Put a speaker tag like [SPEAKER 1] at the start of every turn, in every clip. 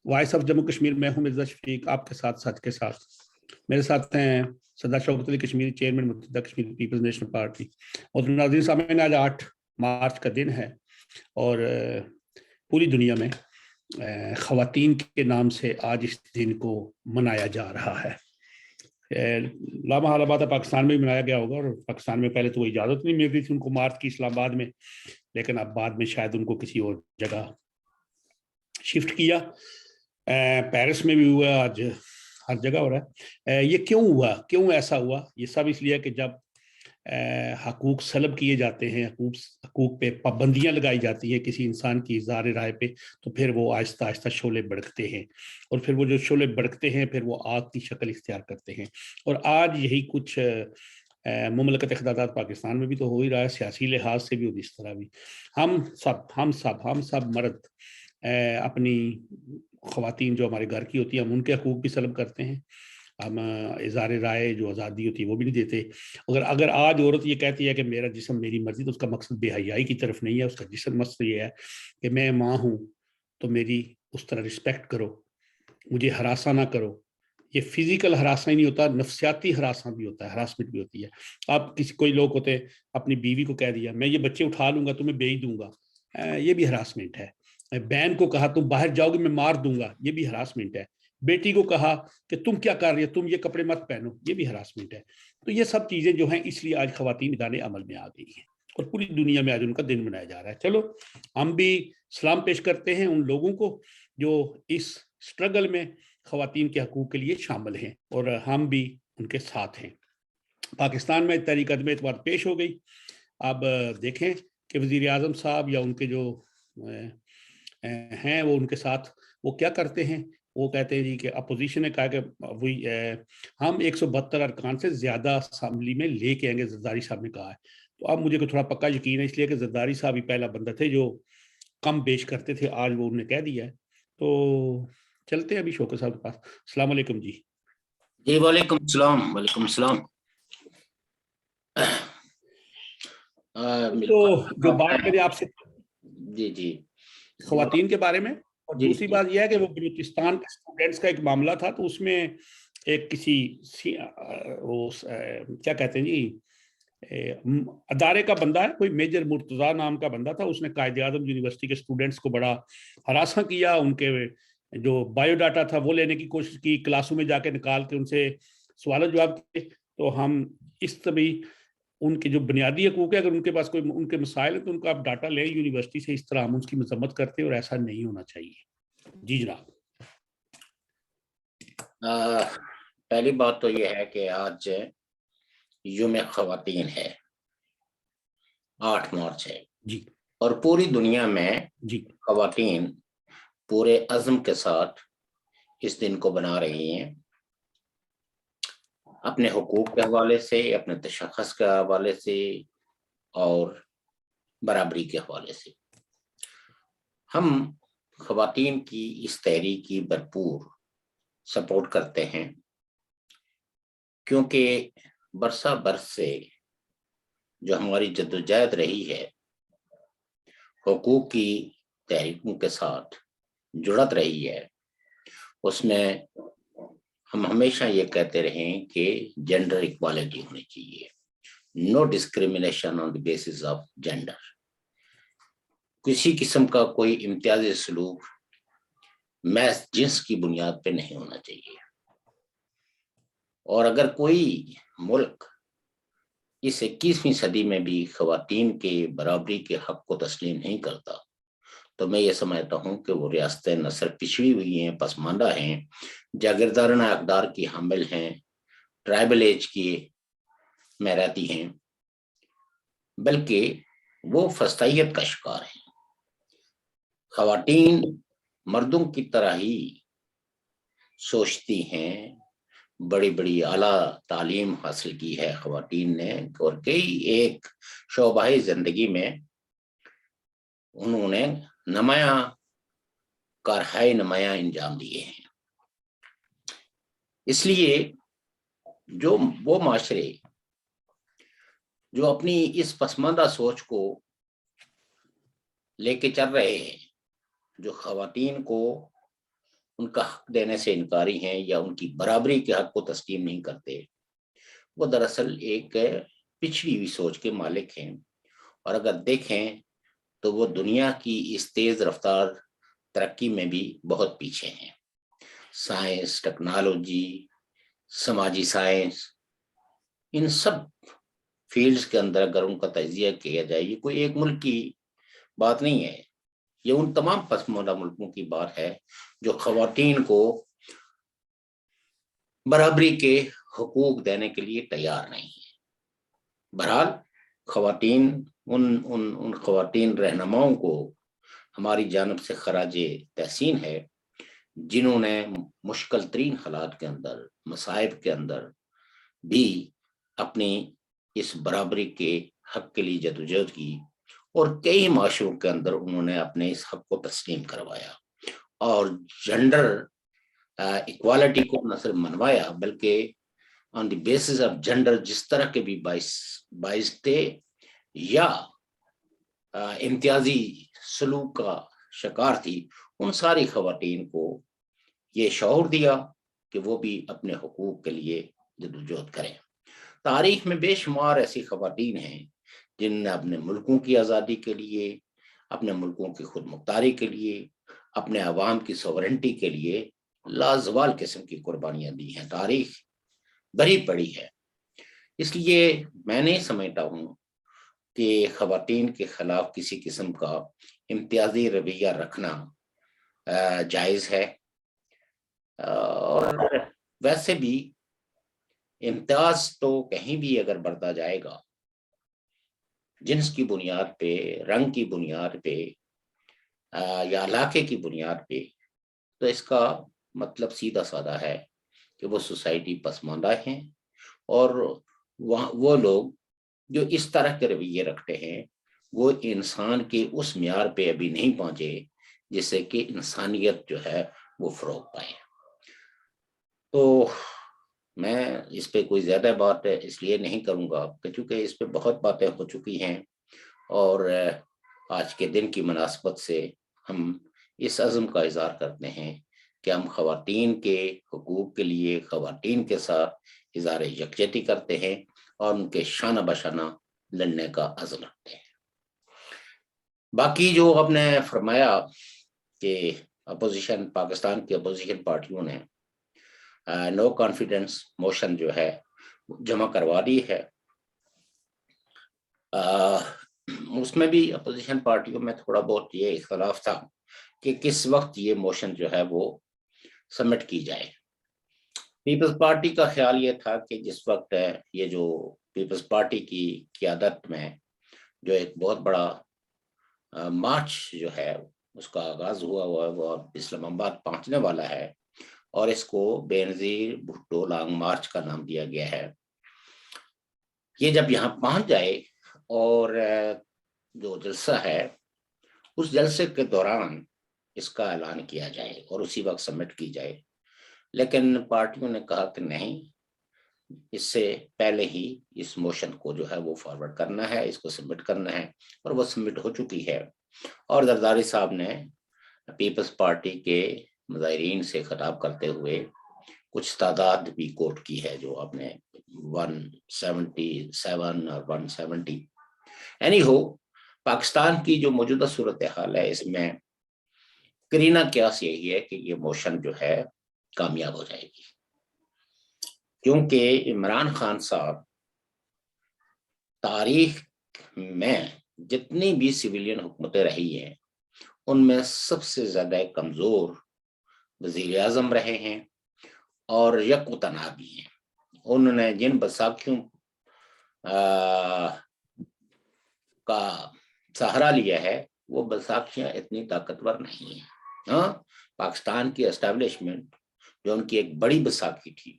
[SPEAKER 1] Voice of Jammu Kashmir, میں ہوں مرزا شفیق، آپ کے ساتھ سچ کے ساتھ۔ میرے ساتھ ہیں سردار شوکت علی کشمیری، چیئرمین متحدہ کشمیر پیپلز نیشنل پارٹی۔ اور ناظرین سامعین، آج 8 مارچ کا دن ہے اور پوری دنیا میں خواتین کے نام سے آج اس دن کو منایا جا رہا ہے۔ لامحالہ بات ہے، پاکستان میں بھی منایا گیا ہوگا، اور پاکستان میں پہلے تو وہ اجازت نہیں ملتی تھی ان کو مارچ کی اسلام آباد میں، لیکن اب بعد میں شاید ان کو کسی اور جگہ شفٹ کیا۔ پیرس میں بھی ہوا، آج ہر جگہ ہو رہا ہے۔ یہ کیوں ہوا، کیوں ایسا ہوا؟ یہ سب اس لیے کہ جب حقوق سلب کیے جاتے ہیں، حقوق پہ پابندیاں لگائی جاتی ہیں کسی انسان کی اظہار رائے پہ، تو پھر وہ آہستہ آہستہ شعلے بھڑکتے ہیں، اور پھر وہ جو شعلے بھڑکتے ہیں پھر وہ آگ کی شکل اختیار کرتے ہیں۔ اور آج یہی کچھ مملکت اقتدار پاکستان میں بھی تو ہو ہی رہا ہے، سیاسی لحاظ سے بھی اور اس طرح بھی۔ ہم سب مرد اپنی خواتین جو ہمارے گھر کی ہوتی ہیں، ہم ان کے حقوق بھی سلب کرتے ہیں، ہم اظہار رائے جو آزادی ہوتی ہے وہ بھی نہیں دیتے۔ اگر آج عورت یہ کہتی ہے کہ میرا جسم میری مرضی، تو اس کا مقصد بے حیائی کی طرف نہیں ہے، اس کا جسم مقصد یہ ہے کہ میں ماں ہوں تو میری اس طرح رسپیکٹ کرو، مجھے ہراساں نہ کرو۔ یہ فزیکل ہراساں ہی نہیں ہوتا، نفسیاتی ہراساں بھی ہوتا ہے، ہراسمنٹ بھی ہوتی ہے۔ آپ کوئی لوگ ہوتے ہیں اپنی بیوی کو کہہ دیا میں یہ بچے اٹھا لوں گا، تمہیں بیچ دوں گا، یہ بھی ہراسمنٹ ہے۔ بہن کو کہا تم باہر جاؤ گے میں مار دوں گا، یہ بھی ہراسمنٹ ہے۔ بیٹی کو کہا کہ تم کیا کر رہی ہے، تم یہ کپڑے مت پہنو، یہ بھی ہراسمنٹ ہے۔ تو یہ سب چیزیں جو ہیں اس لیے آج خواتین میدان عمل میں آ گئی ہیں، اور پوری دنیا میں آج ان کا دن منایا جا رہا ہے۔ چلو ہم بھی سلام پیش کرتے ہیں ان لوگوں کو جو اس سٹرگل میں خواتین کے حقوق کے لیے شامل ہیں، اور ہم بھی ان کے ساتھ ہیں۔ پاکستان میں تحریک عدم اعتماد پیش ہو گئی۔ اب دیکھیں کہ وزیر اعظم صاحب یا ان کے جو ہیں وہ ان کے ساتھ وہ کیا کرتے ہیں۔ وہ کہتے ہیں جی کہ اپوزیشن نے کہا کہ ہم 172 ارکان سے زیادہ اسمبلی میں لے کے آئیں گے، زرداری صاحب نے کہا ہے۔ تو اب مجھے تھوڑا پکا یقین ہے، اس لیے کہ زرداری صاحب ہی پہلا بندہ تھے جو کم بیش کرتے تھے، آج وہ انہوں نے کہہ دیا ہے۔ تو چلتے ہیں ابھی شوکت صاحب کے پاس۔ السلام علیکم جی۔
[SPEAKER 2] جی وعلیکم السلام، وعلیکم السلام۔
[SPEAKER 1] تو جو بات میں نے آپ سے
[SPEAKER 2] جی
[SPEAKER 1] خواتین کے بارے میں، اور
[SPEAKER 2] جی
[SPEAKER 1] دوسری بات یہ ہے کہ وہ بلوچستان کے اسٹوڈنٹس کا ایک معاملہ تھا، تو اس میں ایک کسی کیا کہتے ہیں جی ادارے کا بندہ ہے، کوئی میجر مرتضیٰ نام کا بندہ تھا، اس نے قائد اعظم یونیورسٹی کے اسٹوڈنٹس کو بڑا ہراساں کیا، ان کے جو بایو ڈاٹا تھا وہ لینے کی کوشش کی، کلاسوں میں جا کے نکال کے ان سے سوال جواب کیے۔ تو ہم اس طبی ان کے جو بنیادی حقوق ہے، اگر ان کے پاس کوئی ان کے مسائل ہیں تو ان کا آپ ڈاٹا لیں یونیورسٹی سے، اس طرح ہم اس کی مذمت کرتے ہیں، اور ایسا نہیں ہونا چاہیے۔ جی جناب۔
[SPEAKER 2] پہلی بات تو یہ ہے کہ آج یوم خواتین ہے، 8 مارچ ہے
[SPEAKER 1] جی،
[SPEAKER 2] اور پوری دنیا میں
[SPEAKER 1] جی
[SPEAKER 2] خواتین پورے عزم کے ساتھ اس دن کو بنا رہی ہیں، اپنے حقوق کے حوالے سے، اپنے تشخص کے حوالے سے اور برابری کے حوالے سے۔ ہم خواتین کی اس تحریک کی بھرپور سپورٹ کرتے ہیں، کیونکہ برسہ برس سے جو ہماری جدوجہد رہی ہے، حقوق کی تحریکوں کے ساتھ جڑت رہی ہے، اس میں ہم ہمیشہ یہ کہتے رہیں کہ جینڈر ایکوالٹی ہونی چاہیے، no discrimination on the basis of gender. کسی قسم کا کوئی امتیازی سلوک محض جنس کی بنیاد پہ نہیں ہونا چاہیے، اور اگر کوئی ملک اس 21ویں صدی میں بھی خواتین کے برابری کے حق کو تسلیم نہیں کرتا، تو میں یہ سمجھتا ہوں کہ وہ ریاستیں نہ صرف پچھڑی ہوئی ہیں، پسماندہ ہیں، جاگیردارانہ اقدار کی حامل ہیں، ٹرائبل ایج کی میں رہتی ہیں، بلکہ وہ فسطائیت کا شکار ہیں۔ خواتین مردوں کی طرح ہی سوچتی ہیں، بڑی بڑی اعلیٰ تعلیم حاصل کی ہے خواتین نے، اور کئی ایک شعبہ زندگی میں انہوں نے نمایاں کارہائے نمایاں انجام دیے ہیں۔ اس لیے جو وہ معاشرے جو اپنی اس پسماندہ سوچ کو لے کے چل رہے ہیں، جو خواتین کو ان کا حق دینے سے انکاری ہیں یا ان کی برابری کے حق کو تسلیم نہیں کرتے، وہ دراصل ایک پچھڑی ہوئی سوچ کے مالک ہیں، اور اگر دیکھیں تو وہ دنیا کی اس تیز رفتار ترقی میں بھی بہت پیچھے ہیں۔ سائنس، ٹیکنالوجی، سماجی سائنس، ان سب فیلڈز کے اندر اگر ان کا تجزیہ کیا جائے، یہ کوئی ایک ملک کی بات نہیں ہے، یہ ان تمام پسماندہ ملکوں کی بات ہے جو خواتین کو برابری کے حقوق دینے کے لیے تیار نہیں ہے۔ بہرحال خواتین ان خواتین رہنماؤں کو ہماری جانب سے خراج تحسین ہے جنہوں نے مشکل ترین حالات کے اندر، مصائب کے اندر بھی اپنی اس برابری کے حق کے لیے جدوجہد کی، اور کئی معاشروں کے اندر انہوں نے اپنے اس حق کو تسلیم کروایا اور جنڈر ایکوالٹی کو نہ صرف منوایا بلکہ آن دی بیسس آف جنڈر جس طرح کے بھی باعث تھے یا امتیازی سلوک کا شکار تھی، ان ساری خواتین کو یہ شعور دیا کہ وہ بھی اپنے حقوق کے لیے جدوجہد کریں۔ تاریخ میں بے شمار ایسی خواتین ہیں جن نے اپنے ملکوں کی آزادی کے لیے، اپنے ملکوں کی خود مختاری کے لیے، اپنے عوام کی سوورنٹی کے لیے لازوال قسم کی قربانیاں دی ہیں۔ تاریخ بھری پڑی ہے، اس لیے میں نہیں سمجھتا ہوں کہ خواتین کے خلاف کسی قسم کا امتیازی رویہ رکھنا جائز ہے، اور ویسے بھی امتیاز تو کہیں بھی اگر برتا جائے گا جنس کی بنیاد پہ، رنگ کی بنیاد پہ یا علاقے کی بنیاد پہ، تو اس کا مطلب سیدھا سادہ ہے کہ وہ سوسائٹی پسماندہ ہیں، اور وہ لوگ جو اس طرح کے رویے رکھتے ہیں وہ انسان کے اس معیار پہ ابھی نہیں پہنچے جس سے کہ انسانیت جو ہے وہ فروغ پائے۔ تو میں اس پہ کوئی زیادہ بات اس لیے نہیں کروں گا کہ چونکہ اس پہ بہت باتیں ہو چکی ہیں، اور آج کے دن کی مناسبت سے ہم اس عزم کا اظہار کرتے ہیں کہ ہم خواتین کے حقوق کے لیے خواتین کے ساتھ اظہار یکجہتی کرتے ہیں اور ان کے شانہ بشانہ لڑنے کا عزم رکھتے ہیں۔ باقی جو آپ نے فرمایا کہ اپوزیشن، پاکستان کی اپوزیشن پارٹیوں نے نو کانفیڈنس موشن جو ہے جمع کروا دی ہے، اس میں بھی اپوزیشن پارٹیوں میں تھوڑا بہت یہ اختلاف تھا کہ کس وقت یہ موشن جو ہے وہ سبمٹ کی جائے۔ پیپلز پارٹی کا خیال یہ تھا کہ جس وقت یہ جو پیپلز پارٹی کی قیادت میں جو ایک بہت بڑا مارچ جو ہے اس کا آغاز ہوا ہے، وہ اسلام آباد پہنچنے والا ہے، اور اس کو بے نظیر بھٹو لانگ مارچ کا نام دیا گیا ہے۔ یہ جب یہاں پہنچ جائے اور جو جلسہ ہے اس جلسے کے دوران اس کا اعلان کیا جائے اور اسی وقت سبمٹ کی جائے، لیکن پارٹیوں نے کہا کہ نہیں، اس سے پہلے ہی اس موشن کو جو ہے وہ فارورڈ کرنا ہے، اس کو سبمٹ کرنا ہے، اور وہ سبمٹ ہو چکی ہے۔ اور زرداری صاحب نے پیپلز پارٹی کے مظاہرین سے خطاب کرتے ہوئے کچھ تعداد بھی کوٹ کی ہے جو آپ نے 177 اور 170 اینی ہو۔ پاکستان کی جو موجودہ صورتحال ہے اس میں کرینہ قیاس یہی ہے کہ یہ موشن جو ہے کامیاب ہو جائے گی، کیونکہ عمران خان صاحب تاریخ میں جتنی بھی سویلین حکومتیں رہی ہیں ان میں سب سے زیادہ کمزور وزیر اعظم رہے ہیں اور یکوتنابی ہیں۔ انہوں نے جن بیساکھیوں کا سہارا لیا ہے وہ بیساکھیاں اتنی طاقتور نہیں ہیں۔ ہاں، پاکستان کی اسٹیبلشمنٹ جو ان کی ایک بڑی بیساکھی تھی،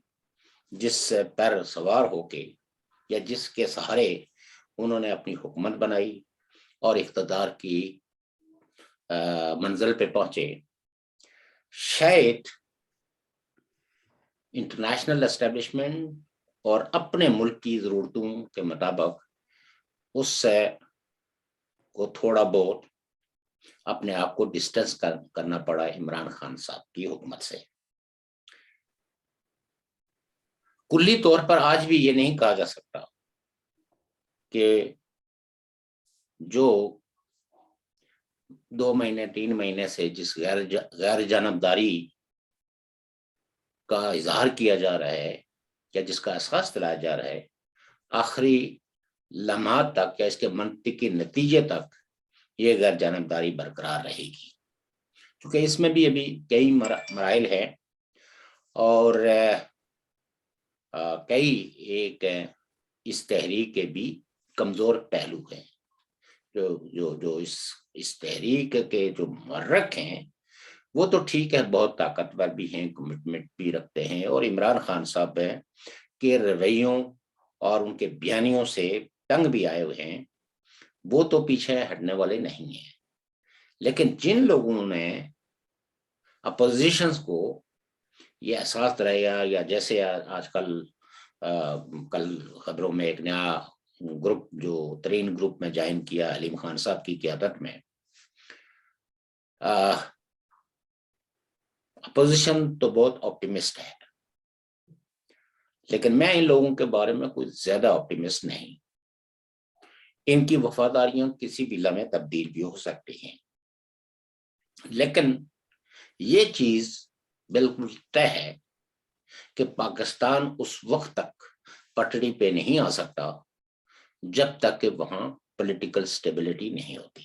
[SPEAKER 2] جس سے پر سوار ہو کے یا جس کے سہارے انہوں نے اپنی حکومت بنائی اور اقتدار کی منزل پہ پہنچے، شاید انٹرنیشنل اسٹیبلشمنٹ اور اپنے ملک کی ضرورتوں کے مطابق اس سے کو تھوڑا بہت اپنے آپ کو ڈسٹنس کرنا پڑا عمران خان صاحب کی حکومت سے۔ کلی طور پر آج بھی یہ نہیں کہا جا سکتا کہ جو 2 مہینے 3 مہینے سے جس غیر جانبداری کا اظہار کیا جا رہا ہے یا جس کا احساس دلایا جا رہا ہے، آخری لمحات تک یا اس کے منطقی نتیجے تک یہ غیر جانبداری برقرار رہے گی، کیونکہ اس میں بھی ابھی کئی مراحل ہیں اور کئی ایک اس تحریک کے بھی کمزور پہلو ہیں۔ جو اس تحریک کے جو محرک ہیں وہ تو ٹھیک ہے، بہت طاقتور بھی ہیں، کمٹمنٹ بھی رکھتے ہیں، اور عمران خان صاحب کے رویوں اور ان کے بیانیوں سے تنگ بھی آئے ہوئے ہیں، وہ تو پیچھے ہٹنے والے نہیں ہیں۔ لیکن جن لوگوں نے اپوزیشنز کو یہ احساس دلایا، یا جیسے آج کل خبروں میں ایک نیا گروپ جو ترین گروپ میں جوائن کیا حلیم خان صاحب کی قیادت میں، اپوزیشن تو بہت آپٹیمسٹ ہے، لیکن میں ان لوگوں کے بارے میں کوئی زیادہ آپٹیمسٹ نہیں۔ ان کی وفاداریاں کسی بھی لمحے تبدیل بھی ہو سکتی ہیں، لیکن یہ چیز بالکل طے ہے کہ پاکستان اس وقت تک پٹڑی پہ نہیں آ سکتا جب تک کہ وہاں پولیٹیکل سٹیبلٹی نہیں ہوتی۔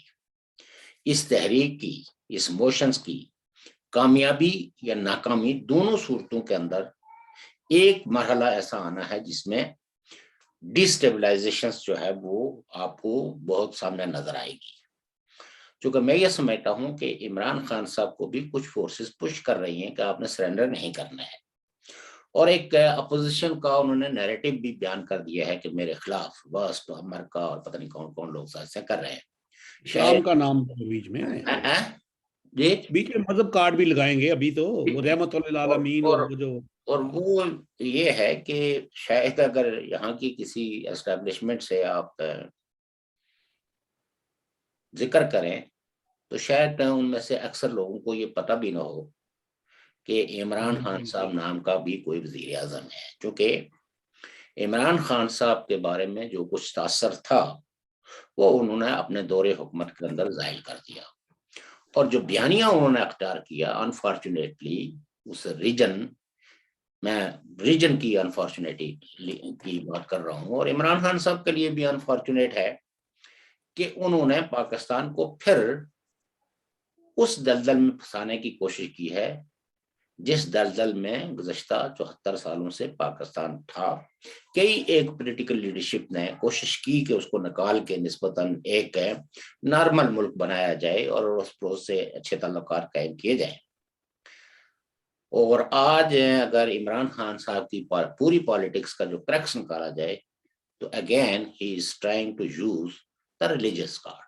[SPEAKER 2] اس تحریک کی، اس موشنز کی کامیابی یا ناکامی دونوں صورتوں کے اندر ایک مرحلہ ایسا آنا ہے جس میں ڈی سٹیبلائزیشن جو ہے وہ آپ کو بہت سامنے نظر آئے گی، چونکہ میں یہ سمجھتا ہوں کہ عمران خان صاحب کو بھی کچھ فورسز پش کر رہی ہیں کہ آپ نے سرنڈر نہیں کرنا ہے، اور ایک اپوزیشن کا انہوں نے نیریٹو بھی بیان کر دیا ہے کہ میرے خلاف واسط امریکہ اور پتہ نہیں کون کون لوگ ایسے کر رہے ہیں۔
[SPEAKER 1] اسلام کا نام بیچ میں
[SPEAKER 2] جی
[SPEAKER 1] بیچ میں مذہب کارڈ بھی لگائیں گے ابھی تو، وہ رحمت للعالمین اور وہ جو،
[SPEAKER 2] اور وہ یہ ہے کہ شاید اگر یہاں کی کسی اسٹیبلشمنٹ سے آپ ذکر کریں تو شاید ان میں سے اکثر لوگوں کو یہ پتہ بھی نہ ہو کہ عمران خان صاحب نام کا بھی کوئی وزیر اعظم ہے، کیونکہ عمران خان صاحب کے بارے میں جو کچھ تاثر تھا وہ انہوں نے اپنے دور حکومت کے اندر ظاہر کر دیا، اور جو بیانیہ انہوں نے اختیار کیا انفارچونیٹلی اس ریجن کی انفارچونیٹی کی بات کر رہا ہوں، اور عمران خان صاحب کے لیے بھی انفارچونیٹ ہے کہ انہوں نے پاکستان کو پھر اس دلدل میں پھنسانے کی کوشش کی ہے جس دلدل میں گزشتہ 74 سالوں سے پاکستان تھا۔ کئی ایک پولیٹیکل لیڈرشپ نے کوشش کی کہ اس کو نکال کے نسبتاً ایک نارمل ملک بنایا جائے اور اس پروس سے اچھے تعلقات قائم کیے جائیں، اور آج اگر عمران خان صاحب کی پوری پالیٹکس کا جو کریکس نکالا جائے تو again he is trying to use the religious card.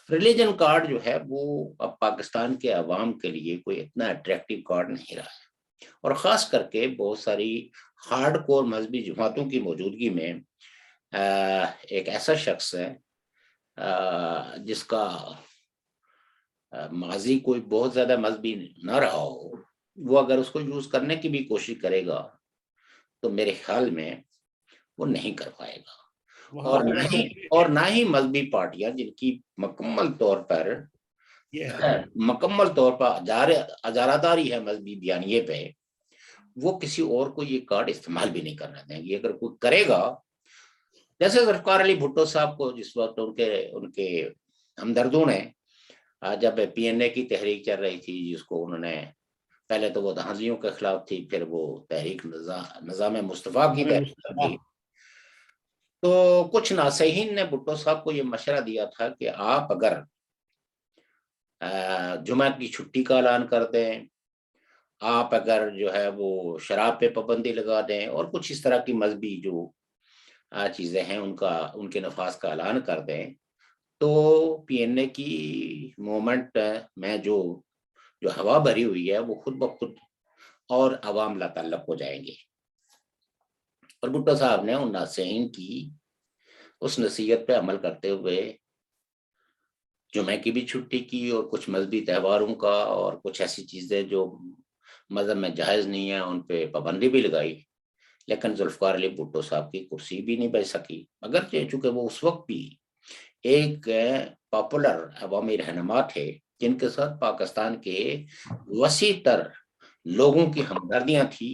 [SPEAKER 2] Religion card جو ہے وہ اب پاکستان کے عوام کے لیے کوئی اتنا اٹریکٹیو کارڈ نہیں رہا ہے، اور خاص کر کے بہت ساری ہارڈ کور مذہبی جماعتوں کی موجودگی میں ایک ایسا شخص ہے جس کا ماضی کوئی بہت زیادہ مذہبی نہ رہا ہو، وہ اگر اس کو یوز کرنے کی بھی کوشش کرے گا تو میرے خیال میں وہ نہیں کر پائے گا، اور نہ ہی مذہبی پارٹیاں جن کی مکمل طور پر اجاراداری ہے مذہبی بیانیے پہ، وہ کسی اور کو یہ کارڈ استعمال بھی نہیں کرنا دیں گے۔ اگر کوئی کرے گا، جیسے ذوالفقار علی بھٹو صاحب کو جس وقت ان کے ہمدردوں نے جب پی این اے کی تحریک چل رہی تھی، جس کو انہوں نے پہلے تو وہ دہندیوں کے خلاف تھی، پھر وہ تحریک نظام مصطفیٰ کی تحریک، تو کچھ ناصحین نے بھٹو صاحب کو یہ مشورہ دیا تھا کہ آپ اگر جمعہ کی چھٹی کا اعلان کر دیں، آپ اگر جو ہے وہ شراب پہ پابندی لگا دیں اور کچھ اس طرح کی مذہبی جو چیزیں ہیں ان کے نفاذ کا اعلان کر دیں، تو پی این اے کی موومنٹ میں جو ہوا بھری ہوئی ہے وہ خود بخود اور عوام لا تعلق ہو جائیں گے۔ اور بھٹو صاحب نے ان ناصحین کی اس نصیحت پہ عمل کرتے ہوئے جمعے کی بھی چھٹی کی اور کچھ مذہبی تہواروں کا اور کچھ ایسی چیزیں جو مذہب میں جائز نہیں ہیں ان پہ پابندی بھی لگائی، لیکن ذوالفقار علی بھٹو صاحب کی کرسی بھی نہیں بچ سکی، اگرچہ چونکہ وہ اس وقت بھی ایک پاپولر عوامی رہنما تھے جن کے ساتھ پاکستان کے وسیع تر لوگوں کی ہمدردیاں تھی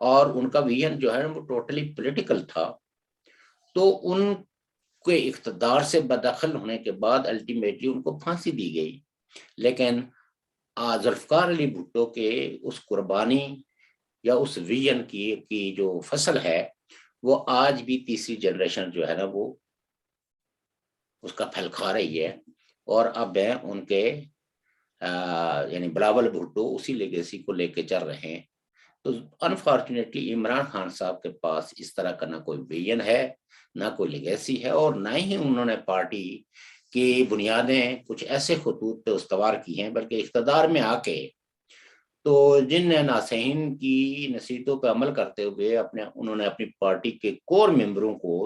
[SPEAKER 2] اور ان کا ویژن جو ہے وہ ٹوٹلی پولیٹیکل تھا، تو ان کے اقتدار سے بدخل ہونے کے بعد الٹیمیٹلی ان کو پھانسی دی گئی، لیکن ذوالفقار علی بھٹو کے اس قربانی یا اس ویژن کی جو فصل ہے وہ آج بھی تیسری جنریشن جو ہے نا وہ اس کا پھل کھا رہی ہے، اور اب ان کے یعنی بلاول بھٹو اسی لیگیسی کو لے کے چل رہے ہیں۔ تو انفارچونیٹلی عمران خان صاحب کے پاس اس طرح کا نہ کوئی ویژن ہے، نہ کوئی لیگیسی ہے، اور نہ ہی انہوں نے پارٹی کی بنیادیں کچھ ایسے خطوط پہ استوار کی ہیں، بلکہ اقتدار میں آ کے تو جن ناصحین کی نصیحتوں پہ عمل کرتے ہوئے انہوں نے اپنی پارٹی کے کور ممبروں کو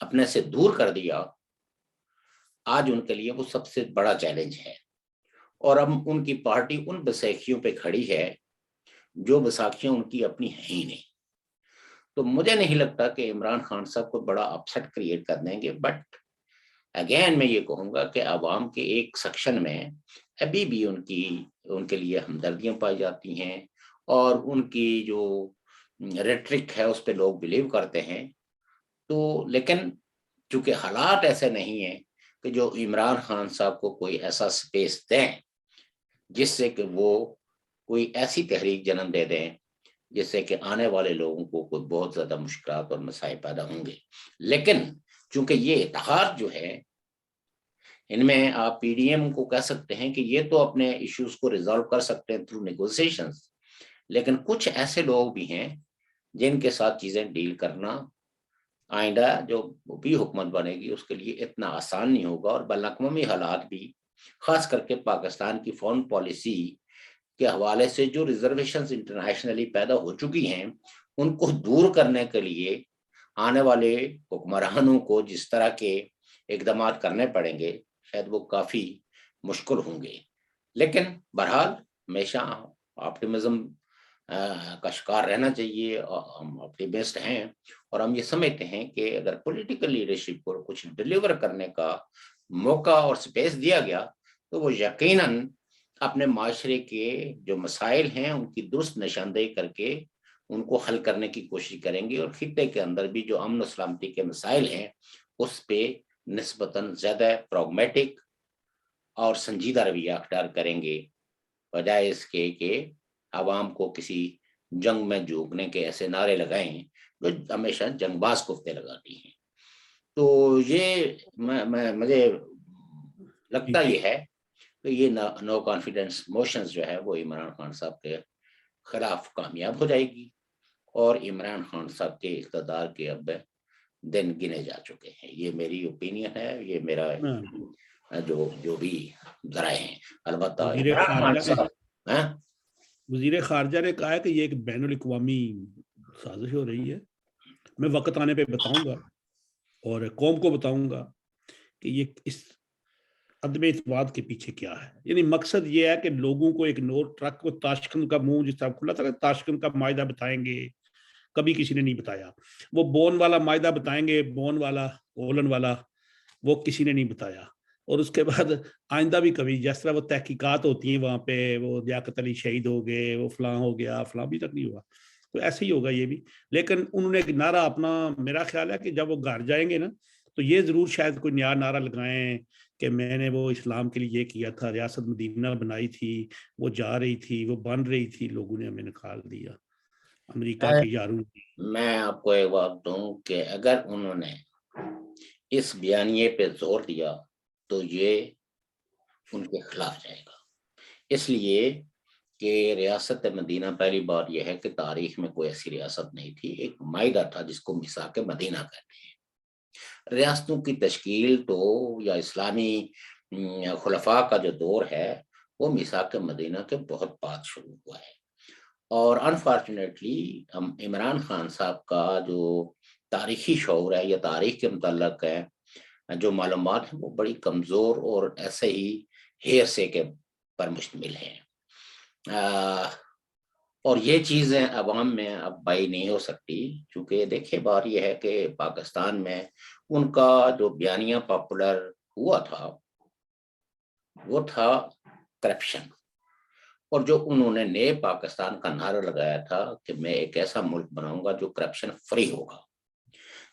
[SPEAKER 2] اپنے سے دور کر دیا، آج ان کے لیے وہ سب سے بڑا چیلنج ہے، اور اب ان کی پارٹی ان بسیخیوں پہ کھڑی ہے جو بساخیاں ان کی اپنی ہیں ہی نہیں۔ تو مجھے نہیں لگتا کہ عمران خان صاحب کو بڑا اپسیٹ کریٹ کر دیں گے، بٹ اگین میں یہ کہوں گا کہ عوام کے ایک سیکشن میں ابھی بھی ان کے لیے ہمدردیاں پائی جاتی ہیں، اور ان کی جو ریٹرک ہے اس پہ لوگ بلیو کرتے ہیں۔ تو لیکن چونکہ حالات ایسے نہیں ہیں کہ جو عمران خان صاحب کو کوئی ایسا سپیس دیں جس سے کہ وہ کوئی ایسی تحریک جنم دے دیں جس سے کہ آنے والے لوگوں کو کوئی بہت زیادہ مشکلات اور مسائل پیدا ہوں گے، لیکن چونکہ یہ اتحاد جو ہے ان میں آپ پی ڈی ایم کو کہہ سکتے ہیں کہ یہ تو اپنے ایشوز کو ریزالو کر سکتے ہیں تھرو نیگوسیشنز، لیکن کچھ ایسے لوگ بھی ہیں جن کے ساتھ چیزیں ڈیل کرنا آئندہ جو بھی حکومت بنے گی اس کے لیے اتنا آسان نہیں ہوگا، اور بین الاقوامی حالات بھی خاص کر کے پاکستان کی فارن پالیسی کے حوالے سے جو ریزرویشنز انٹرنیشنلی پیدا ہو چکی ہیں ان کو دور کرنے کے لیے آنے والے حکمرانوں کو جس طرح کے اقدامات کرنے پڑیں گے شاید وہ کافی مشکل ہوں گے، لیکن بہرحال ہمیشہ آپٹیمزم کا شکار رہنا چاہیے، اور ہم آپٹیمسٹ ہیں اور ہم یہ سمجھتے ہیں کہ اگر پولیٹیکل لیڈرشپ کو کچھ ڈیلیور کرنے کا موقع اور سپیس دیا گیا تو وہ یقیناً اپنے معاشرے کے جو مسائل ہیں ان کی درست نشاندہی کر کے ان کو حل کرنے کی کوشش کریں گے، اور خطے کے اندر بھی جو امن و سلامتی کے مسائل ہیں اس پہ نسبتاً زیادہ پراگمیٹک اور سنجیدہ رویہ اختیار کریں گے، بجائے اس کے کہ عوام کو کسی جنگ میں جھونکنے کے ایسے نعرے لگائیں جو ہمیشہ جنگ باز کفتے لگاتی ہیں۔ تو یہ مجھے لگتا یہ ہے کہ یہ نو کانفیڈنس موشنز جو ہے وہ عمران خان صاحب کے خلاف کامیاب ہو جائے گی، اور عمران خان صاحب کے اقتدار کے اب دن گنے جا چکے ہیں۔ یہ میری اوپینین ہے، یہ میرا جو بھی ذرائع ہیں۔ البتہ
[SPEAKER 1] وزیر خارجہ نے کہا ہے کہ یہ ایک بین الاقوامی سازش ہو رہی ہے، میں وقت آنے پہ بتاؤں گا اور قوم کو بتاؤں گا کہ یہ اس عدم اعتماد کے پیچھے کیا ہے۔ یعنی مقصد یہ ہے کہ لوگوں کو ایگنور، ٹرک کو تاشقند کا منہ جس طرح کھلا تھا تاشقند کا معاہدہ بتائیں گے، کبھی کسی نے نہیں بتایا، وہ بون والا معاہدہ بتائیں گے، بون والا اولن والا، وہ کسی نے نہیں بتایا، اور اس کے بعد آئندہ بھی کبھی جس طرح وہ تحقیقات ہوتی ہیں وہاں پہ وہ لیاقت علی شہید ہو گئے، وہ فلاں ہو گیا، فلاں بھی تک نہیں ہوا، تو ایسے ہی ہوگا یہ بھی۔ لیکن انہوں نے ایک نعرہ اپنا، میرا خیال ہے کہ جب وہ گھر جائیں گے نا تو یہ ضرور شاید کوئی نیا نعرہ لگائیں کہ میں نے وہ اسلام کے لیے یہ کیا تھا، ریاست مدینہ بنائی تھی، وہ جا رہی تھی، وہ بن رہی تھی، لوگوں نے ہمیں نکال دیا، امریکہ کے یاروں نے۔
[SPEAKER 2] میں آپ کو ایک بات دوں کہ اگر انہوں نے اس بیانیے پہ زور دیا تو یہ ان کے خلاف جائے گا، اس لیے کہ ریاست مدینہ پہلی بات یہ ہے کہ تاریخ میں کوئی ایسی ریاست نہیں تھی، ایک معاہدہ تھا جس کو میثاق مدینہ کہتے ہیں۔ ریاستوں کی تشکیل تو یا اسلامی خلفاء کا جو دور ہے وہ میثاق مدینہ کے بہت بعد شروع ہوا ہے، اور انفارچونیٹلی عمران خان صاحب کا جو تاریخی شعور ہے یا تاریخ کے متعلق ہے جو معلومات ہیں وہ بڑی کمزور اور ایسے ہی ہیرسے کے پر مشتمل ہیں، اور یہ چیزیں عوام میں اب بائی نہیں ہو سکتی، چونکہ دیکھیں بات یہ ہے کہ پاکستان میں ان کا جو بیانیہ پاپولر ہوا تھا وہ تھا کرپشن، اور جو انہوں نے نئے پاکستان کا نعرہ لگایا تھا کہ میں ایک ایسا ملک بناؤں گا جو کرپشن فری ہوگا۔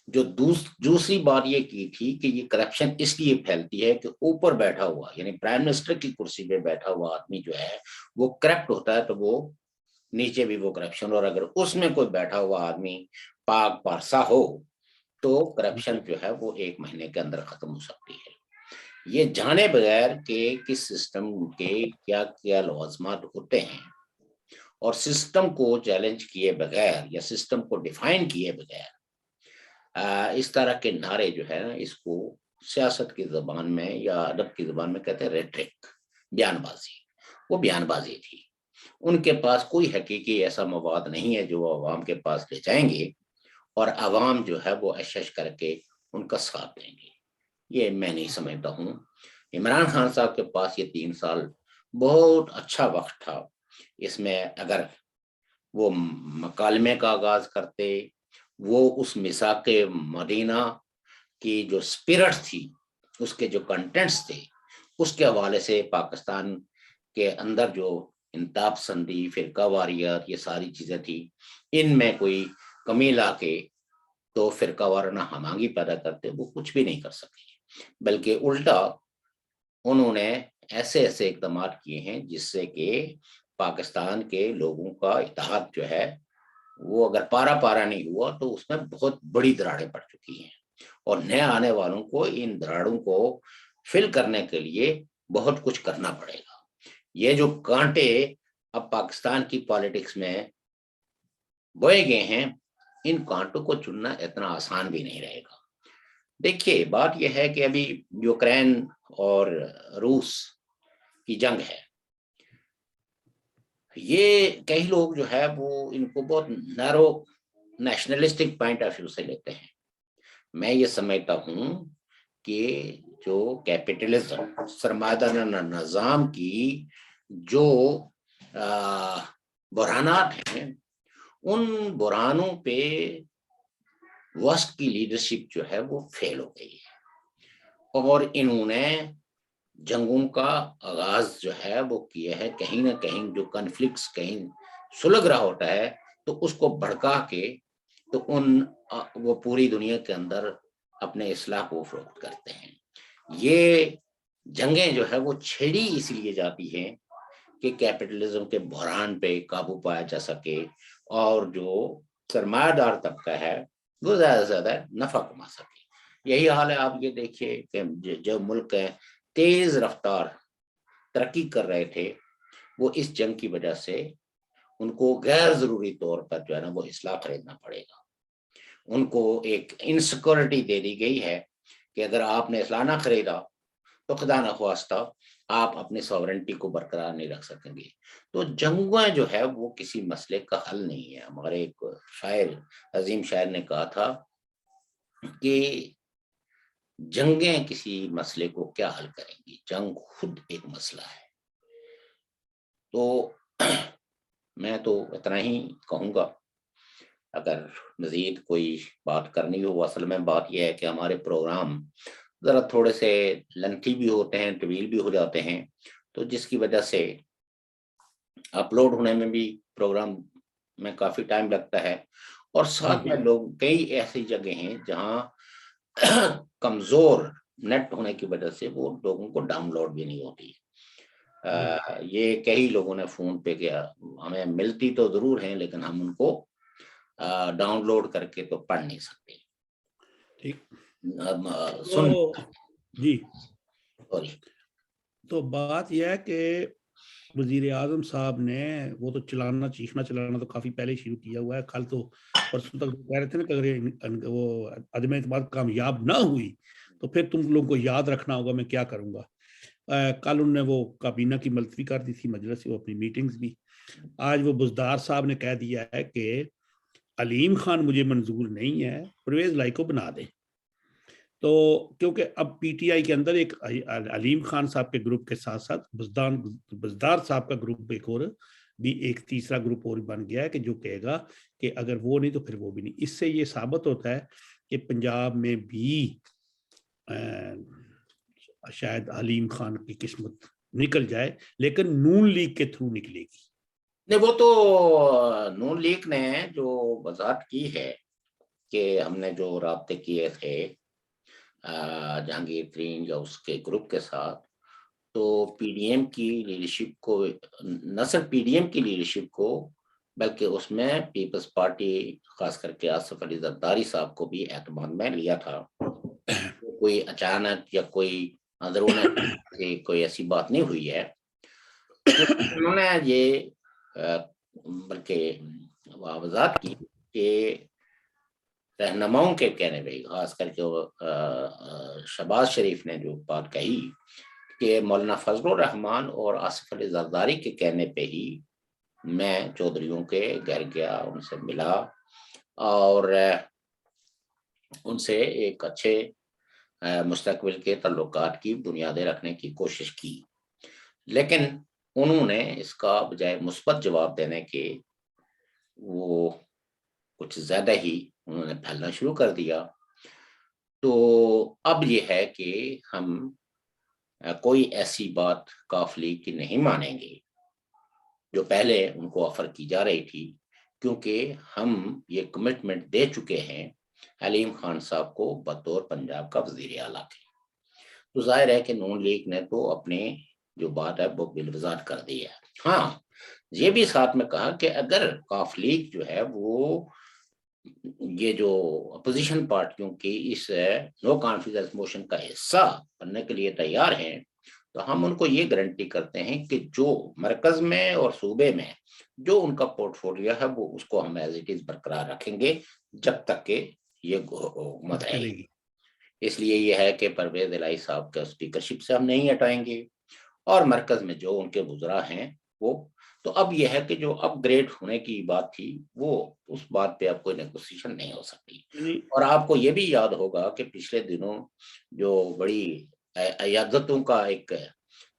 [SPEAKER 2] جو دوسری بات یہ کی تھی کہ یہ کرپشن اس لیے پھیلتی ہے کہ اوپر بیٹھا ہوا یعنی پرائم منسٹر کی کرسی پہ بیٹھا ہوا آدمی جو ہے وہ کرپٹ ہوتا ہے تو وہ نیچے بھی وہ کرپشن، اور اگر اس میں کوئی بیٹھا ہوا آدمی پاک پارسا ہو تو کرپشن جو ہے وہ 1 مہینے کے اندر ختم ہو سکتی ہے۔ یہ جانے بغیر کہ کس سسٹم کے کیا کیا لوازمات ہوتے ہیں اور سسٹم کو چیلنج کیے بغیر یا سسٹم کو ڈیفائن کیے بغیر اس طرح کے نعرے جو ہے نا، اس کو سیاست کی زبان میں یا ادب کی زبان میں کہتے ہیں ریٹرک، بیان بازی، وہ بیان بازی تھی۔ ان کے پاس کوئی حقیقی ایسا مواد نہیں ہے جو وہ عوام کے پاس لے جائیں گے اور عوام جو ہے وہ اشش کر کے ان کا ساتھ دیں گے۔ یہ میں نہیں سمجھتا ہوں۔ عمران خان صاحب کے پاس یہ 3 سال بہت اچھا وقت تھا، اس میں اگر وہ مکالمے کا آغاز کرتے، وہ اس میثاق مدینہ کی جو اسپرٹ تھی، اس کے جو کنٹینٹس تھے، اس کے حوالے سے پاکستان کے اندر جو انتہا پسندی، فرقہ واریت، یہ ساری چیزیں تھی، ان میں کوئی کمی لا کے تو فرقہ وارانہ ہمانگی پیدا کرتے، وہ کچھ بھی نہیں کر سکے، بلکہ الٹا انہوں نے ایسے ایسے اقدامات کیے ہیں جس سے کہ پاکستان کے لوگوں کا اتحاد جو ہے وہ اگر پارا نہیں ہوا تو اس میں بہت بڑی دراڑیں پڑ چکی ہیں، اور نئے آنے والوں کو ان دراڑوں کو فل کرنے کے لیے بہت کچھ کرنا پڑے گا۔ یہ جو کانٹے اب پاکستان کی پالیٹکس میں بوئے گئے ہیں، ان کانٹوں کو چننا اتنا آسان بھی نہیں رہے گا۔ دیکھیے بات یہ ہے کہ ابھی یوکرین اور روس کی جنگ ہے، یہ کئی لوگ جو ہے وہ ان کو بہت نیرو نیشنلسٹک پوائنٹ آف ویو سے لیتے ہیں۔ میں یہ سمجھتا ہوں کہ جو کیپٹلزم، سرمایہ نظام کی جو بحرانات ہیں، ان بحرانوں پہ وسط کی لیڈرشپ جو ہے وہ فیل ہو گئی ہے، اور انہوں نے جنگوں کا آغاز جو ہے وہ کیا ہے، کہیں نہ کہیں جو کنفلکٹس کہیں سلگ رہا ہوتا ہے تو اس کو بھڑکا کے تو وہ پوری دنیا کے اندر اپنے اصلاح کو فروخت کرتے ہیں۔ یہ جنگیں جو ہے وہ چھیڑی اس لیے جاتی ہیں کہ کیپٹلزم کے بحران پہ قابو پایا جا سکے اور جو سرمایہ دار طبقہ ہے وہ زیادہ سے زیادہ نفع کما سکے۔ یہی حال ہے، آپ یہ دیکھیے کہ جو ملک ہے تیز رفتار ترقی کر رہے تھے، وہ اس جنگ کی وجہ سے ان کو غیر ضروری طور پر جو ہے نا وہ اصلاح خریدنا پڑے گا۔ ان کو ایک انسیکورٹی دے دی گئی ہے کہ اگر آپ نے اصلاح نہ خریدا تو خدا نخواستہ آپ اپنی ساورنٹی کو برقرار نہیں رکھ سکیں گے۔ تو جنگیں جو ہے وہ کسی مسئلے کا حل نہیں ہے۔ ہمارے ایک شاعر، عظیم شاعر نے کہا تھا کہ جنگیں کسی مسئلے کو کیا حل کریں گی، جنگ خود ایک مسئلہ ہے۔ تو میں تو اتنا ہی کہوں گا، اگر مزید کوئی بات کرنی ہو۔ اصل میں بات یہ ہے کہ ہمارے پروگرام ذرا تھوڑے سے لینتھی بھی ہوتے ہیں، طویل بھی ہو جاتے ہیں، تو جس کی وجہ سے اپلوڈ ہونے میں بھی پروگرام میں کافی ٹائم لگتا ہے، اور ساتھ میں لوگ کئی ایسی جگہ ہیں جہاں کمزور نیٹ ہونے کی وجہ سے وہ لوگوں کو ڈاؤن لوڈ بھی نہیں ہوتی۔ یہ کئی لوگوں نے فون پہ کیا، ہمیں ملتی تو ضرور ہیں لیکن ہم ان کو ڈاؤن لوڈ کر کے تو پڑھ نہیں سکتے۔
[SPEAKER 1] جی، تو بات یہ ہے کہ وزیر اعظم صاحب نے وہ تو چیخنا چلانا تو کافی پہلے شروع کیا ہوا ہے۔ کل تو پرسوں تک کہہ رہے تھے نا کہ اگر وہ عدم اعتماد کامیاب نہ ہوئی تو پھر تم لوگوں کو یاد رکھنا ہوگا میں کیا کروں گا۔ کل انہوں نے وہ کابینہ کی ملتوی کر دی تھی، مجلس وہ اپنی میٹنگز بھی۔ آج وہ بزدار صاحب نے کہہ دیا ہے کہ علیم خان مجھے منظور نہیں ہے، پرویز لائی کو بنا دیں۔ تو کیونکہ اب پی ٹی آئی کے اندر ایک علیم خان صاحب کے گروپ کے ساتھ ساتھ بزدار صاحب کا گروپ ایک اور بھی ایک تیسرا گروپ اور بن گیا ہے کہ جو کہے گا کہ اگر وہ نہیں تو پھر وہ بھی نہیں. اس سے یہ ثابت ہوتا ہے کہ پنجاب میں بھی شاید علیم خان کی قسمت نکل جائے, لیکن نون لیگ کے تھرو نکلے گی.
[SPEAKER 2] نہیں, وہ تو نون لیگ نے جو وضاحت کی ہے کہ ہم نے جو رابطے کیے تھے جہانگیر ترین یا اس کے گروپ کے ساتھ, تو پی ڈی ایم کی لیڈرشپ کو, نہ صرف پی ڈی ایم کی لیڈرشپ کو بلکہ اس میں پیپلز پارٹی خاص کر کے آصف علی زرداری صاحب کو بھی اعتماد میں لیا تھا. کوئی اچانک یا کوئی اندرون کوئی ایسی بات نہیں ہوئی ہے. انہوں نے یہ بلکہ وضاحت کی کہ رہنماؤں کے کہنے پہ, خاص کر کے شہباز شریف نے جو بات کہی کہ مولانا فضل الرحمان اور آصف علی زرداری کے کہنے پہ ہی میں چودھریوں کے گھر گیا, ان سے ملا اور ان سے ایک اچھے مستقبل کے تعلقات کی بنیادیں رکھنے کی کوشش کی. لیکن انہوں نے اس کا بجائے مثبت جواب دینے کے وہ کچھ زیادہ ہی انہوں نے پھیلنا شروع کر دیا. تو اب یہ ہے کہ ہم کوئی ایسی بات کاف لیگ کی نہیں مانیں گے جو پہلے ان کو آفر کی جا رہی تھی, کیونکہ ہم یہ کمٹمنٹ دے چکے ہیں علیم خان صاحب کو بطور پنجاب کا وزیر اعلیٰ کے. تو ظاہر ہے کہ نون لیگ نے تو اپنے جو بات ہے وہ بالوضاحت کر دی ہے. ہاں, یہ بھی ساتھ میں کہا کہ اگر کاف لیگ جو ہے وہ یہ جو اپوزیشن پارٹیوں کی اس نو کانفیڈنس موشن کا حصہ بننے کے لیے تیار ہیں, تو ہم ان کو یہ گارنٹی کرتے ہیں کہ جو مرکز میں اور صوبے میں جو ان کا پورٹ فولیو ہے وہ اس کو ہم ایز اٹ از برقرار رکھیں گے جب تک کہ یہ حکومت رہے گی. اس لیے یہ ہے کہ پرویز الہی صاحب کا اسپیکرشپ سے ہم نہیں ہٹائیں گے, اور مرکز میں جو ان کے وزراء ہیں وہ, تو اب یہ ہے کہ جو اپ گریڈ ہونے کی بات تھی وہ اس بات پہ اب کوئی نیگوسیشن نہیں ہو سکتی. اور آپ کو یہ بھی یاد ہوگا کہ پچھلے دنوں جو بڑی عیادتوں کا ایک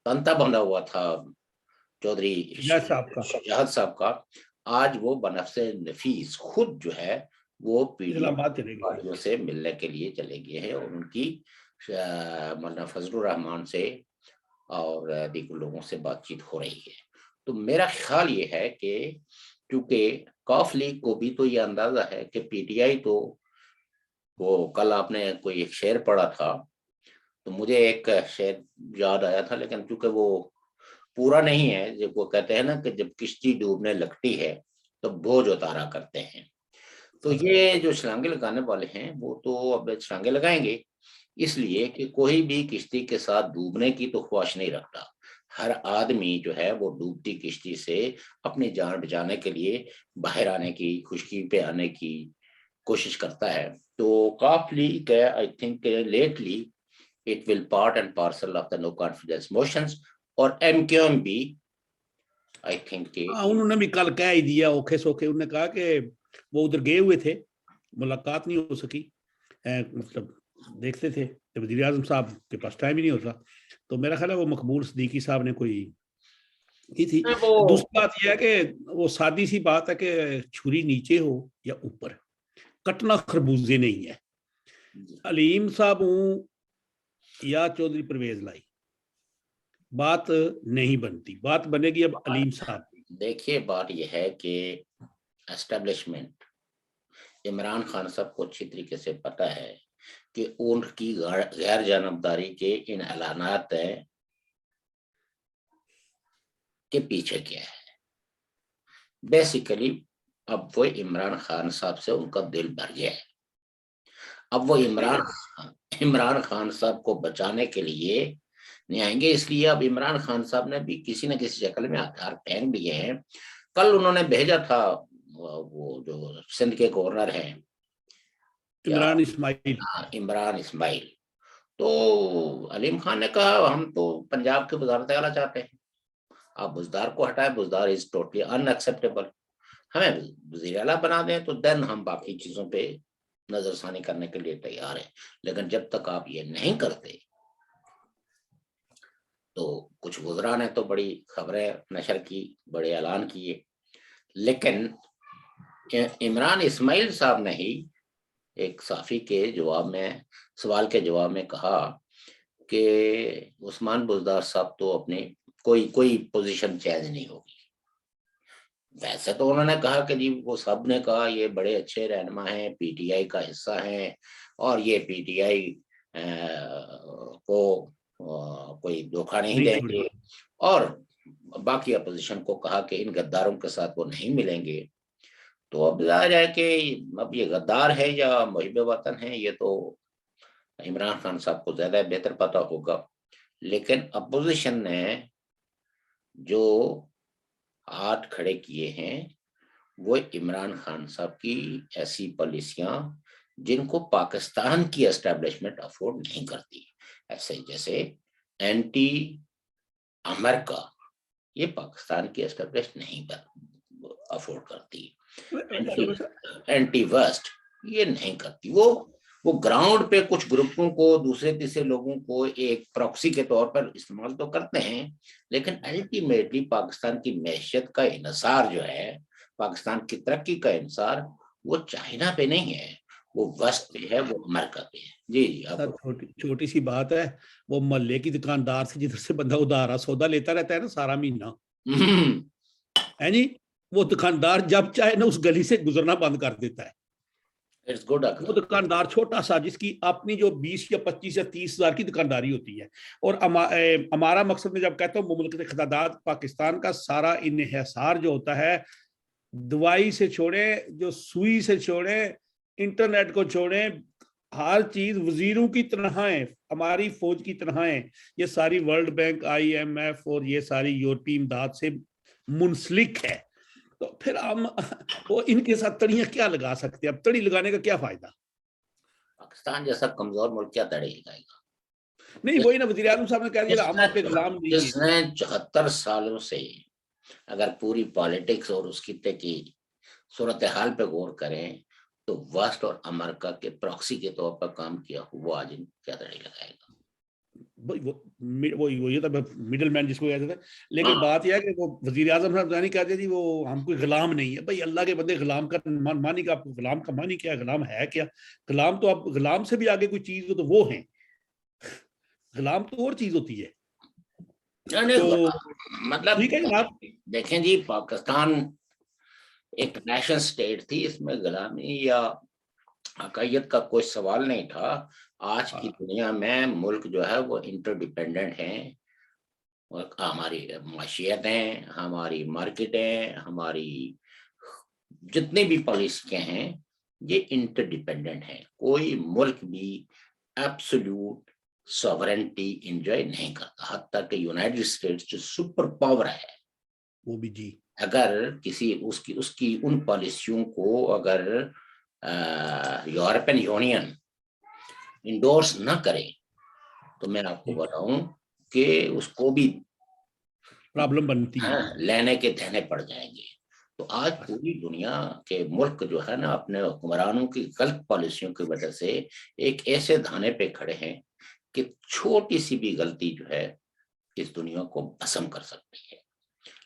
[SPEAKER 2] تنتا بندھا ہوا تھا چودھری شہاد صاحب کا, آج وہ بنفس نفیس خود جو ہے وہ پی ڈی پارٹیوں سے ملنے کے لیے چلے گئے ہیں, اور ان کی مولانا فضل الرحمان سے اور دیگر لوگوں سے بات چیت ہو رہی ہے. تو میرا خیال یہ ہے کہ کیونکہ کاف لیگ کو بھی تو یہ اندازہ ہے کہ پی ٹی آئی تو, وہ کل آپ نے کوئی ایک شعر پڑھا تھا تو مجھے ایک شعر یاد آیا تھا, لیکن کیونکہ وہ پورا نہیں ہے, جب وہ کہتے ہیں نا کہ جب کشتی ڈوبنے لگتی ہے تو بوجھ اتارا کرتے ہیں. تو یہ جو چھلانگے لگانے والے ہیں وہ تو اب چھلانگے لگائیں گے, اس لیے کہ کوئی بھی کشتی کے ساتھ ڈوبنے کی تو خواہش نہیں رکھتا. ہر آدمی جو ہے وہ ڈوبتی کشتی سے اپنی جان بچانے کے لیے باہر آنے کی, خشکی پہ آنے کی کوشش کرتا ہے. تو کاف لیگ I think lately it will part and parcel of the no confidence motions, اور ایم کیو ایم بھی آئی تھنک
[SPEAKER 1] انہوں نے بھی کل کہہ ہی دیا اوکھے سوکھے, انہوں نے کہا کہ وہ ادھر گئے ہوئے تھے, ملاقات نہیں ہو سکی, مطلب دیکھتے تھے وزیر اعظم صاحب کے پاس ٹائم ہی نہیں ہوتا. تو میرا خیال ہے وہ مقبول صدیقی صاحب نے کوئی کی تھی. دوسری بات یہ ہے کہ وہ سادی سی بات ہے کہ چھری نیچے ہو یا اوپر, کٹنا خربوزے نہیں ہے. علیم صاحب ہوں یا چودھری پرویز لائی, بات نہیں بنتی, بات بنے گی اب علیم صاحب.
[SPEAKER 2] دیکھیے بات یہ ہے کہ اسٹیبلشمنٹ عمران خان صاحب کو اچھی طریقے سے پتا ہے کہ ان کی غیر جانبداری کے ان اعلانات کے پیچھے کیا ہے. بیسیکلی اب وہ عمران خان صاحب سے ان کا دل بھر گیا ہے. اب وہ عمران خان صاحب کو بچانے کے لیے نہیں آئیں گے, اس لیے اب عمران خان صاحب نے بھی کسی نہ کسی شکل میں ہتھیار پھینک دیے ہیں. کل انہوں نے بھیجا تھا وہ جو سندھ کے گورنر ہیں عمران اسماعیل, تو علیم خان نے کہا ہم تو پنجاب کے وزارت اعلیٰ چاہتے ہیں, آپ بزدار کو ہٹائیں, Buzdar is totally unacceptable, ہمیں وزیر اعلیٰ بنا دیں تو دین ہم باقی چیزوں پہ نظر ثانی کرنے کے لیے تیار ہیں، لیکن جب تک آپ یہ نہیں کرتے تو کچھ گزرا نے تو بڑی خبریں نشر کی، بڑے اعلان کیے، لیکن عمران اسماعیل صاحب نے ہی ایک صحافی کے جواب میں، سوال کے جواب میں کہا کہ عثمان بزدار صاحب تو اپنی کوئی پوزیشن چینج نہیں ہوگی۔ ویسے تو انہوں نے کہا کہ جی وہ سب نے کہا یہ بڑے اچھے رہنما ہیں، پی ٹی آئی کا حصہ ہیں، اور یہ پی ٹی آئی کو کوئی دھوکہ نہیں دیں گے، اور باقی اپوزیشن کو کہا کہ ان غداروں کے ساتھ وہ نہیں ملیں گے۔ تو اب ظاہر ہے کہ اب یہ غدار ہے یا محب وطن ہے یہ تو عمران خان صاحب کو زیادہ بہتر پتا ہوگا، لیکن اپوزیشن نے جو ہاتھ کھڑے کیے ہیں وہ عمران خان صاحب کی ایسی پالیسیاں جن کو پاکستان کی اسٹیبلشمنٹ افورڈ نہیں کرتی، ایسے جیسے اینٹی امریکہ، یہ پاکستان کی اسٹیبلش نہیں افورڈ کرتی، اینٹی ویسٹ یہ نہیں کرتی، وہ گراؤنڈ پہ کچھ گروپوں کو، دوسرے تیسرے لوگوں کو ایک پراکسی کے طور پر استعمال تو کرتے ہیں، لیکن الٹیمیٹلی پاکستان کی معیشت کا انحصار جو ہے، پاکستان کی ترقی کا انحصار وہ چائنا پہ نہیں ہے، وہ ویسٹ پہ ہے، وہ امریکہ پہ ہے۔ جی
[SPEAKER 1] چھوٹی سی بات ہے، وہ محلے کی دکاندار سے جدھر سے بندہ ادھارا سودا لیتا رہتا ہے نا سارا مہینہ ہے جی، وہ دکاندار جب چاہے نا اس گلی سے گزرنا بند کر دیتا ہے۔ وہ دکاندار چھوٹا سا جس کی اپنی جو 20 یا 25 یا 30 ہزار کی دکانداری ہوتی ہے، اور ہمارا مقصد میں جب کہتا ہوں مملکت خداداد پاکستان کا سارا انحصار جو ہوتا ہے، دوائی سے چھوڑے، جو سوئی سے چھوڑے، انٹرنیٹ کو چھوڑے، ہر چیز وزیروں کی تنخواہیں، ہماری فوج کی تنخواہیں، یہ ساری World Bank, I M F اور یہ ساری یورپی امداد سے منسلک ہے۔ تو پھر ہم وہ ان کے ساتھ تڑیاں کیا لگا سکتے ہیں؟ اب تڑی لگانے کا کیا فائدہ؟
[SPEAKER 2] پاکستان جیسا کمزور ملک کیا تڑی لگائے گا؟
[SPEAKER 1] نہیں وہی نا، وزیر اعظم صاحب نے کہہ دیا ہم آپ کے غلام نہیں ہیں۔
[SPEAKER 2] جس نے 74 سالوں سے اگر پوری پالیٹکس اور اس خطے کی صورتحال پہ غور کریں تو ویسٹ اور امریکہ کے پراکسی کے طور پر کام کیا، وہ آج ان کیا تڑی لگائے گا؟
[SPEAKER 1] وہی تھا مڈل مین جس کو کہتے تھے، لیکن بات یہ ہے کہ وہ وزیر اعظم صاحب نہیں کہتے تھی وہ ہم کوئی غلام نہیں ہے۔ بھائی اللہ کے بندے، غلام کا معنی کا، غلام کا معنی کیا ہے؟ غلام ہے کیا؟ غلام تو اب غلام سے بھی آگے کوئی چیز ہو تو وہ ہیں، غلام تو اور چیز ہوتی ہے۔
[SPEAKER 2] مطلب دیکھیں جی، پاکستان ایک نیشنل سٹیٹ تھی، اس میں غلامی یا حقیقت کا کوئی سوال نہیں تھا۔ آج کی دنیا میں ملک جو ہے وہ انٹر ڈیپینڈنٹ ہیں، ہماری معیشتیں، ہماری مارکیٹیں، ہماری جتنے بھی پالیسیاں ہیں یہ انٹر ڈیپینڈنٹ ہیں۔ کوئی ملک بھی ایبسولوٹ سوورنٹی انجوائے نہیں کرتا، حتیٰ کہ یونائٹڈ اسٹیٹس جو سپر پاور ہے
[SPEAKER 1] وہ بھی جی
[SPEAKER 2] اگر کسی اس کی ان پالیسیوں کو اگر یورپین یونین انڈورس نہ کرے تو میں آپ کو بتاؤں کہ اس کو بھی
[SPEAKER 1] پرابلم بنتی ہے،
[SPEAKER 2] لینے کے دہنے پڑ جائیں گے۔ تو آج پوری دنیا کے ملک جو ہے نا اپنے حکمرانوں کی غلط پالیسیوں کی وجہ سے ایک ایسے دھانے پہ کھڑے ہیں کہ چھوٹی سی بھی غلطی جو ہے اس دنیا کو بھسم کر سکتی ہے۔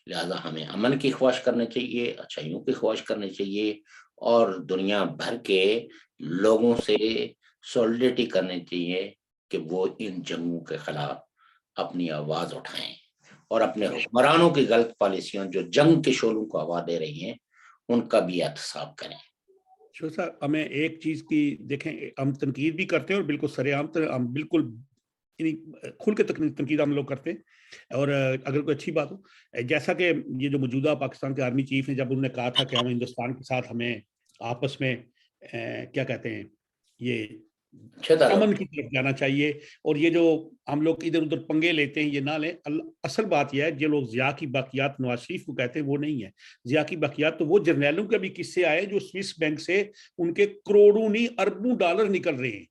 [SPEAKER 2] لہذا ہمیں امن کی خواہش کرنی چاہیے، اچھائیوں کی خواہش کرنی چاہیے، اور دنیا بھر کے لوگوں سے سولیڈریٹی کرنی چاہیے کہ وہ ان جنگوں کے خلاف اپنی آواز اٹھائیں اور اپنے حکمرانوں کی غلط پالیسیاں جو جنگ کے شعلوں کو ہوا دے رہی ہیں ان کا بھی احتساب کریں۔
[SPEAKER 1] صاحب ہمیں ایک چیز کی دیکھیں، ہم تنقید بھی کرتے ہیں اور بالکل سر عام ہم بالکل کھل کے تنقید ہم لوگ کرتے ہیں، اور اگر کوئی اچھی بات ہو، جیسا کہ یہ جو موجودہ پاکستان کے آرمی چیف ہیں، جب انہوں نے کہا تھا کہ ہم ہندوستان کے ساتھ ہمیں آپس میں کیا کہتے ہیں یہ امن کی طرف جانا چاہیے، اور یہ جو ہم لوگ ادھر ادھر پنگے لیتے ہیں یہ نہ لیں۔ اصل بات یہ ہے جو لوگ ضیاء کی باقیات نواز شریف کو کہتے ہیں وہ نہیں ہے، ضیاء کی باقیات تو وہ جرنیلوں کے بھی قصے آئے جو سوئس بینک سے ان کے کروڑوں نہیں اربوں ڈالر نکل رہے ہیں،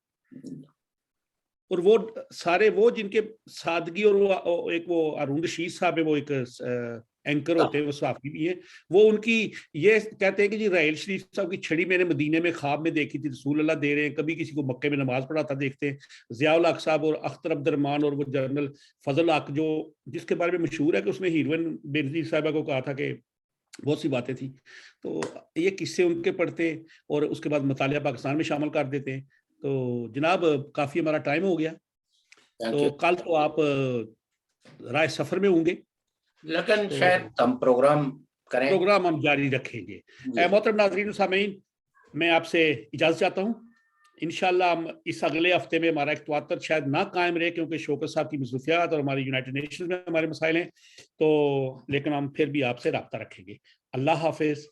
[SPEAKER 1] اور وہ سارے وہ جن کے سادگی، اور وہ ایک وہ ارون رشید صاحب ہے، وہ ایک اینکر ہوتے ہیں وہ صحافی بھی ہیں. وہ ان کی یہ کہتے ہیں کہ جی رحیل شریف صاحب کی چھڑی میں نے مدینے میں خواب میں دیکھی تھی, رسول اللہ دے رہے ہیں, کبھی کسی کو مکے میں نماز پڑھاتا دیکھتے ہیں. ضیاء الحق صاحب اور اختر عبد الرحمان اور وہ جنرل فضل حق جو جس کے بارے میں مشہور ہے کہ اس نے ہیروئن بینظیر صاحبہ کو کہا تھا کہ بہت سی باتیں تھیں, تو یہ قصے ان کے پڑھتے اور اس کے بعد مطالعہ پاکستان میں شامل کر دیتے ہیں. تو جناب کافی ہمارا ٹائم ہو گیا, تو کل تو آپ رائے سفر میں ہوں گے,
[SPEAKER 2] لیکن شاید ہم پروگرام
[SPEAKER 1] ہم جاری رکھیں گے. محترم ناظرین و سامعین, میں آپ سے اجازت چاہتا ہوں. انشاءاللہ ہم اس اگلے ہفتے میں ہمارا ایک تواتر شاید نہ قائم رہے کیونکہ شوکت صاحب کی مصروفیات اور ہماری یونائٹڈ نیشنز میں ہمارے مسائل ہیں, تو لیکن ہم پھر بھی آپ سے رابطہ رکھیں گے. اللہ حافظ.